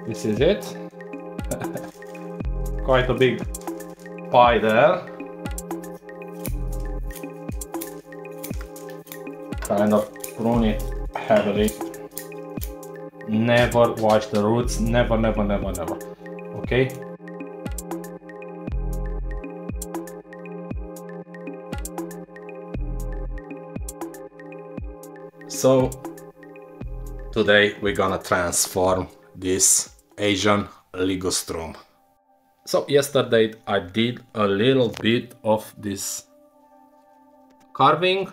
This is it. Quite a big pie there. Kind of prune it heavily. Never wash the roots, never, never, never, never. Okay? So today we're gonna transform this Asian Ligustrum. So yesterday I did a little bit of this carving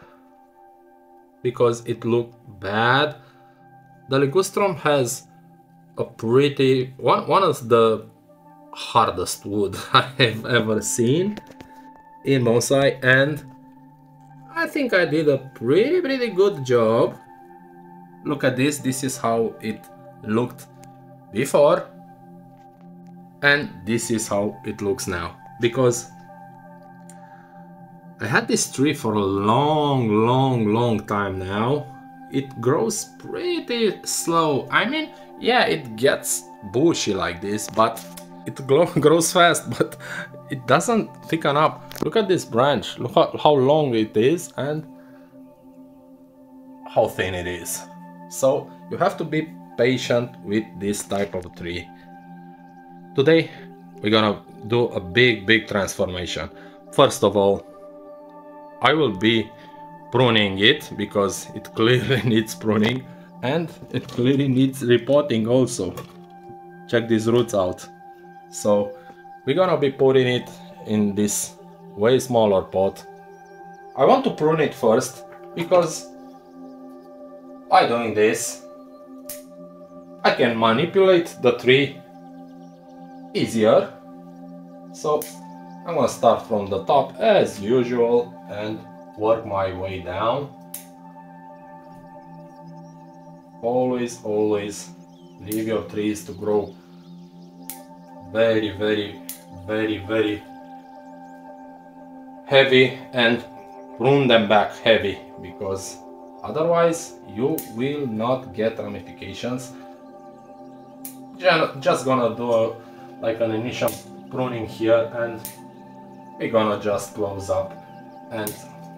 because it looked bad. The Ligustrum has a pretty one of the hardest wood I have ever seen in bonsai, and I think I did a pretty good job. Look at this. This is how it looked before, and this is how it looks now, because I had this tree for a long time now. It grows pretty slow. I mean, yeah, it gets bushy like this, but it grows fast, but it doesn't thicken up. Look at this branch. Look how long it is and how thin it is. So you have to be patient with this type of tree. Today we're gonna do a big transformation. First of all, I will be pruning it because it clearly needs pruning, and it clearly needs repotting also. Check these roots out. So we're gonna be putting it in this way smaller pot. I want to prune it first because by doing this I can manipulate the tree easier. So I'm gonna start from the top as usual and work my way down. Always leave your trees to grow very heavy, and prune them back heavy, because otherwise you will not get ramifications. Just gonna do like an initial pruning here, and we're gonna just close up and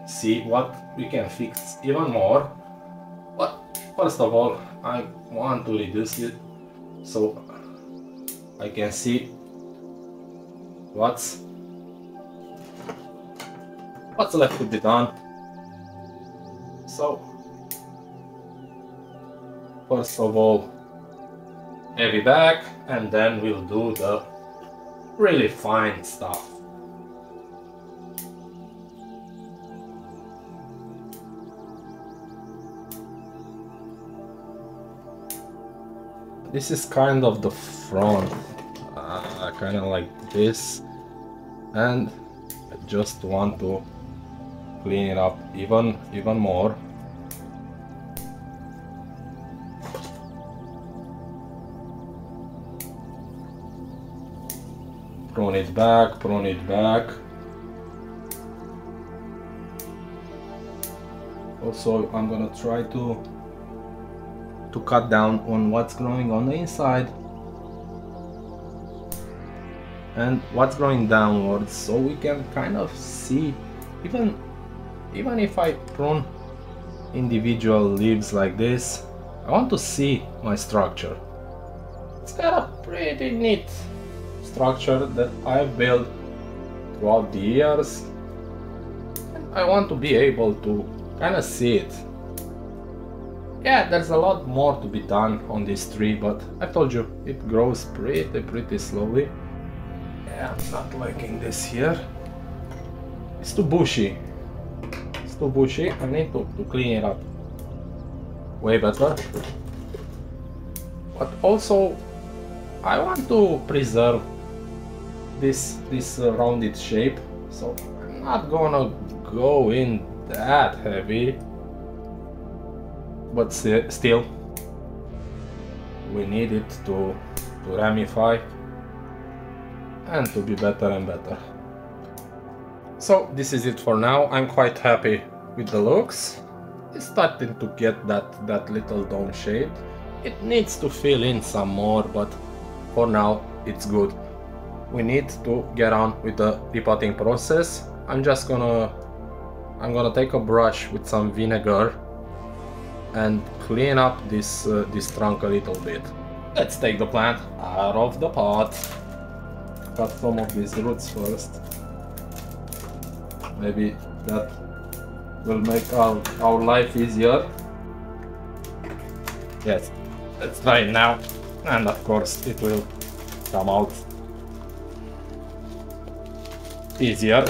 see what we can fix even more. But first of all, I want to reduce it so I can see what's left to be done. So first of all, heavy back, and then we'll do the really fine stuff. This is kind of the front, kind of like this, and I just want to clean it up even more. Prune it back. Also, I'm gonna try to cut down on what's growing on the inside and what's growing downwards, so we can kind of see, even if I prune individual leaves like this, I want to see my structure. It's got a pretty neat structure that I've built throughout the years, and I want to be able to kind of see it. Yeah, there's a lot more to be done on this tree, but I told you, it grows pretty slowly. Yeah, I'm not liking this here. It's too bushy. I need to clean it up way better. But also, I want to preserve this rounded shape, so I'm not gonna go in that heavy. But still, we need it to ramify and to be better and better. So this is it for now. I'm quite happy with the looks. It's starting to get that little dome shape. It needs to fill in some more, but for now it's good. We need to get on with the repotting process. I'm gonna take a brush with some vinegar and clean up this trunk a little bit. Let's take the plant out of the pot. Cut some of these roots first. Maybe that will make our life easier. Yes, let's try it now. And of course it will come out easier.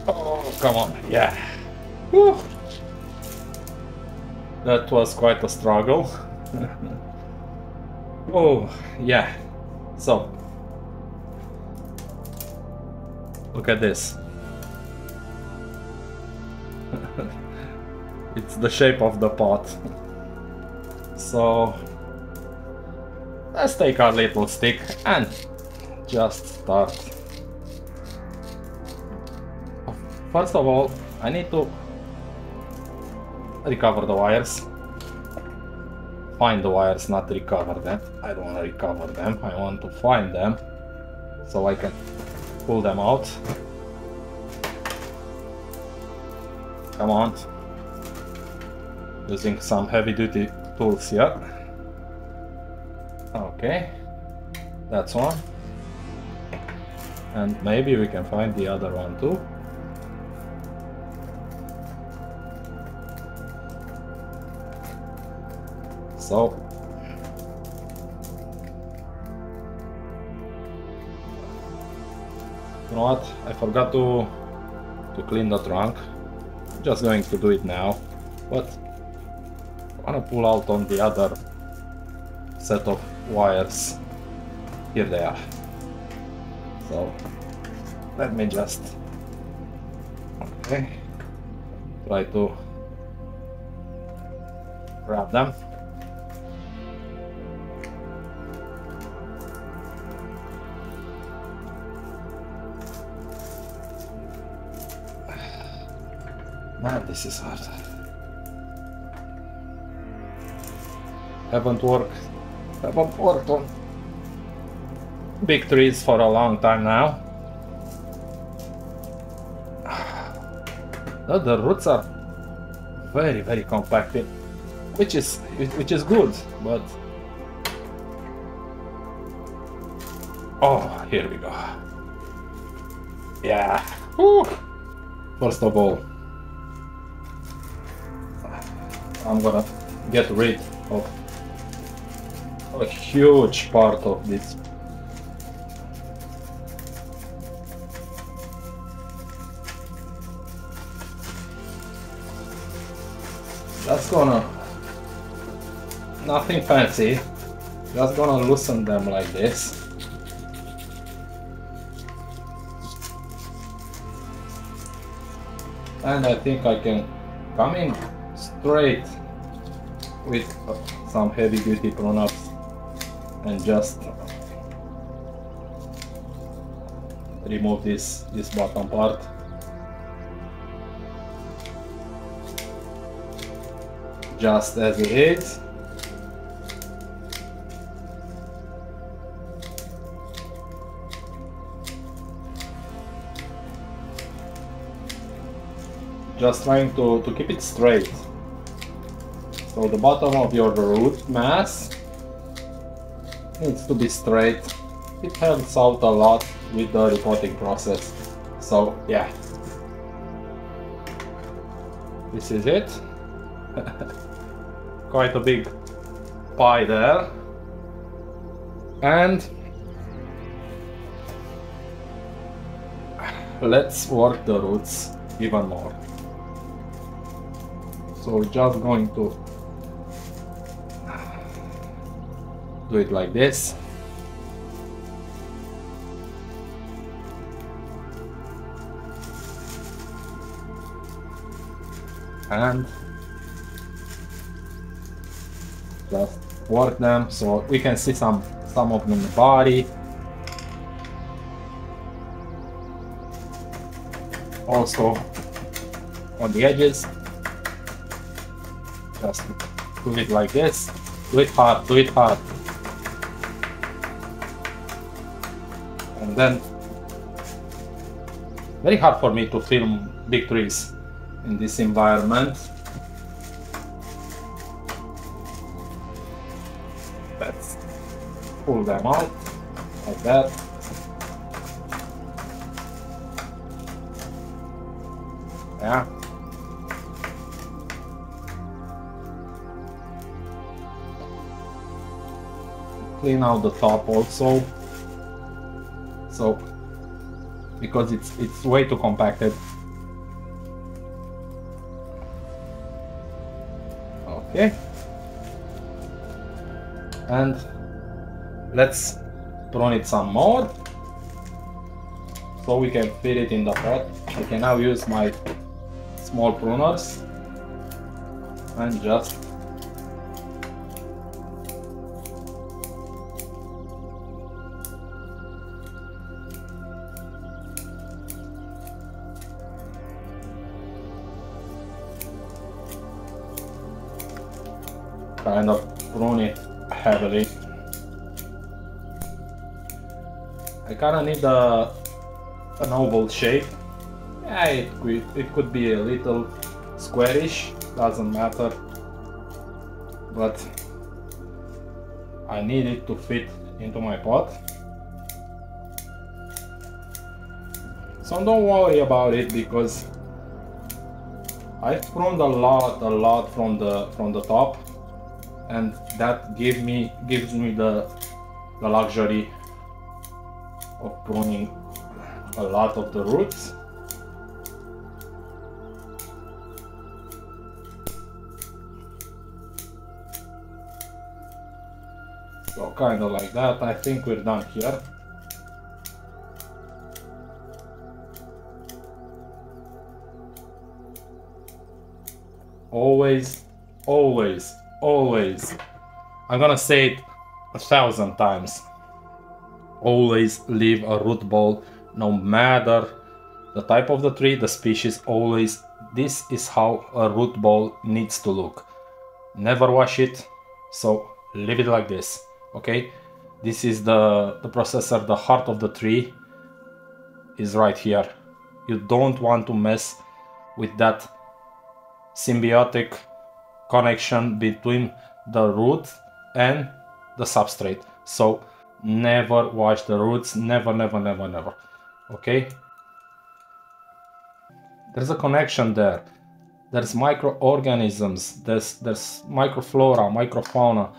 Oh, come on, yeah. Whew. That was quite a struggle. Oh, yeah. So, look at this. It's the shape of the pot. So, let's take our little stick and just start. First of all, I need to recover the wires. Find the wires, not recover them. I don't want to recover them, I want to find them so I can pull them out. Come on. Using some heavy duty tools here. Okay, that's one. And maybe we can find the other one too. So, you know what? I forgot to clean the trunk. I'm just going to do it now, but I want to pull out on the other set of wires. Here they are. So, let me just try to grab them. Man, this is hard. Haven't worked on big trees for a long time now. The roots are very, very compacted, which is good, but oh, here we go. Yeah. Whew. First of all, I'm gonna get rid of a huge part of this. That's gonna, nothing fancy, just gonna loosen them like this. And I think I can come in straight with some heavy duty prune ups and just remove this bottom part. Just as it is. Just trying to keep it straight. So the bottom of your root mass needs to be straight. It helps out a lot with the repotting process. So yeah, this is it. Quite a big pie there. And let's work the roots even more. So we're just going to do it like this. And just work them so we can see some of them in the body. Also on the edges. Just do it like this. Do it hard, do it hard. And then, very hard for me to film big trees in this environment. Let's pull them out like that. Yeah. Clean out the top also. So, because it's way too compacted. Okay. And let's prune it some more, so we can fit it in the pot. I can now use my small pruners and just kind of prune it heavily. I kind of need an oval shape. Yeah, it could be a little squarish, doesn't matter, but I need it to fit into my pot. So don't worry about it, because I've pruned a lot from the top, and that gives me the luxury of pruning a lot of the roots. So kind of like that. I think we're done here. Always, always, always, I'm gonna say it 1,000 times, always leave a root ball, no matter the type of the tree, the species. Always, this is how a root ball needs to look. Never wash it, so leave it like this. Okay, this is the processor. The heart of the tree is right here. You don't want to mess with that symbiotic connection between the root and the substrate. So never wash the roots, never, never, never, never. Okay, there's a connection there. There's microorganisms, there's microflora, microfauna.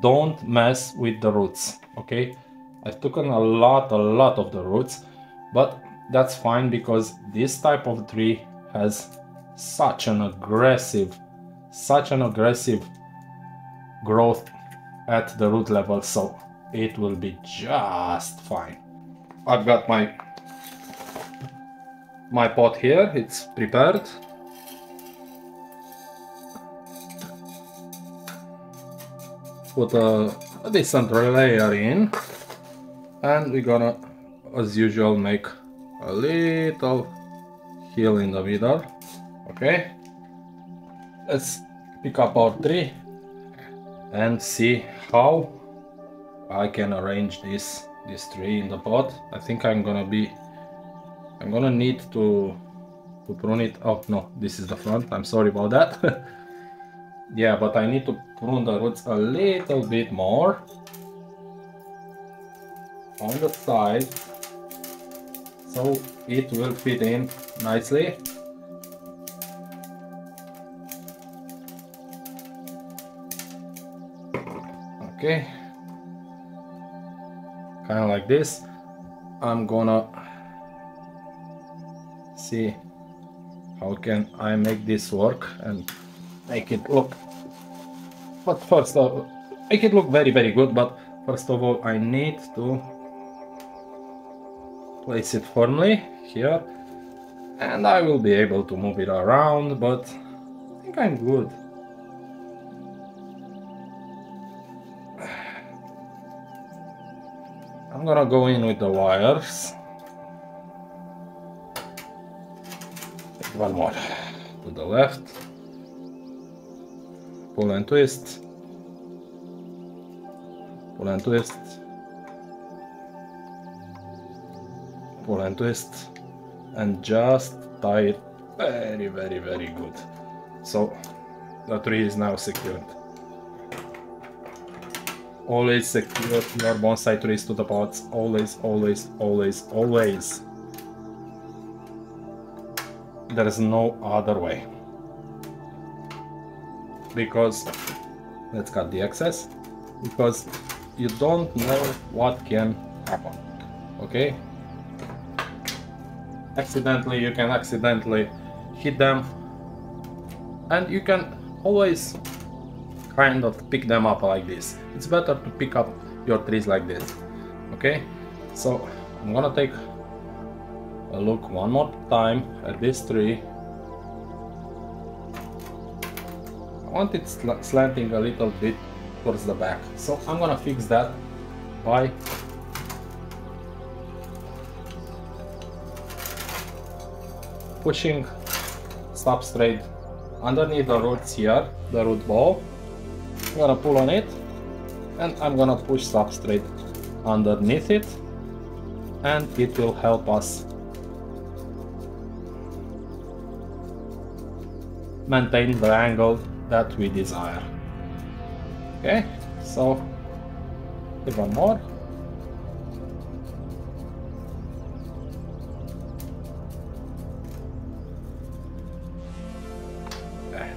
Don't mess with the roots. Okay, I've taken a lot of the roots, but that's fine, because this type of tree has such an aggressive growth at the root level, so it will be just fine. I've got my pot here, it's prepared. Put a decent layer in, and we're gonna, as usual, make a little hill in the middle. Okay, let's pick up our tree and see how I can arrange this tree in the pot. I think I'm gonna need to prune it. Oh no, this is the front, I'm sorry about that. Yeah, but I need to prune the roots a little bit more on the side, so it will fit in nicely. Okay, kind of like this. I'm gonna see how can I make this work and make it look, but first of all, make it look very, very good. But first of all, I need to place it firmly here, and I will be able to move it around, but I think I'm good. I'm gonna go in with the wires. One more to the left. pull and twist, pull and twist, pull and twist, and just tie it very, very, very good. So the tree is now secured. Always secure your bonsai trees to the pots. Always, always, always, always. There is no other way. Because, let's cut the excess, because you don't know what can happen. Okay? You can accidentally hit them, and you can always kind of pick them up like this. It's better to pick up your trees like this. Okay, so I'm gonna take a look one more time at this tree. I want it slanting a little bit towards the back, so I'm gonna fix that by pushing substrate underneath the roots here, the root ball. I'm gonna pull on it, and I'm gonna push substrate underneath it, and it will help us maintain the angle that we desire. Okay, so even more.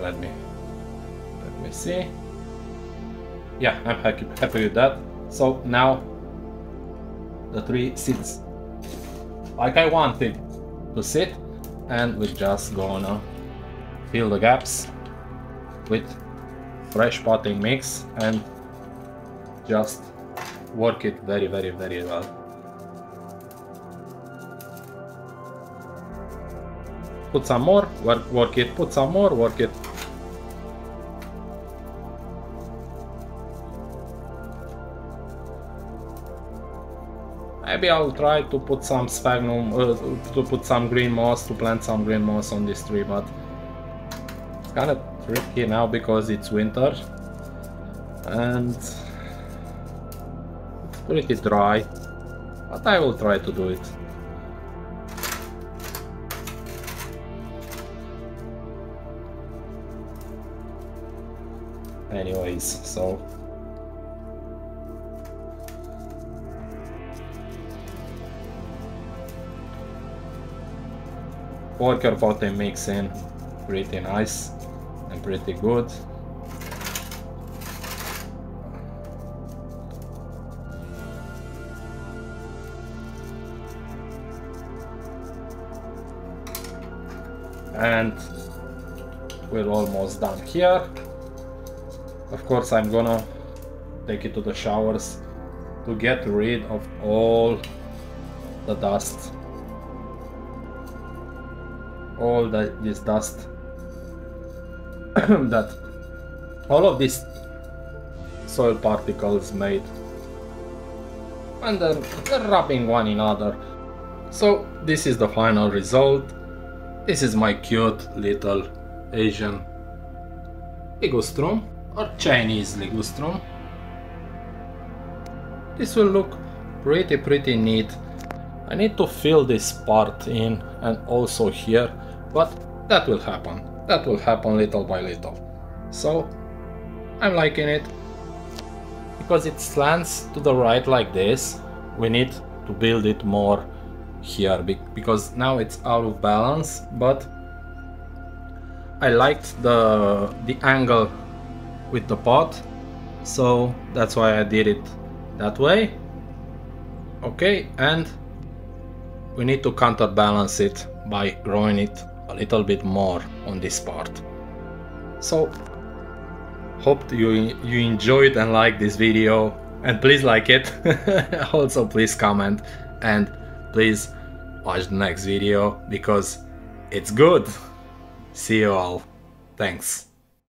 Let me see. Yeah, I'm happy with that. So now the tree sits like I want it to sit, and we're just gonna fill the gaps with fresh potting mix and just work it very, very, very well. Put some more, work it, put some more, work it. Maybe I'll try to put some sphagnum, to put some green moss, to plant some green moss on this tree, but it's kind of tricky now because it's winter and it's pretty dry, but I will try to do it. Anyways, so work your potting mix in pretty nice and pretty good. And we're almost done here. Of course, I'm gonna take it to the showers to get rid of all the dust, this dust that all of these soil particles made, and then they're rubbing one another. So this is the final result. This is my cute little Asian Ligustrum, or Chinese Ligustrum. This will look pretty neat. I need to fill this part in and also here, but that will happen. That will happen little by little. So I'm liking it. Because it slants to the right like this, we need to build it more here, because now it's out of balance, but I liked the angle with the pot, so that's why I did it that way. Okay, and we need to counterbalance it by growing it a little bit more on this part. So hope you enjoyed and liked this video, and please like it. Also please comment, and please watch the next video because it's good. See you all. Thanks.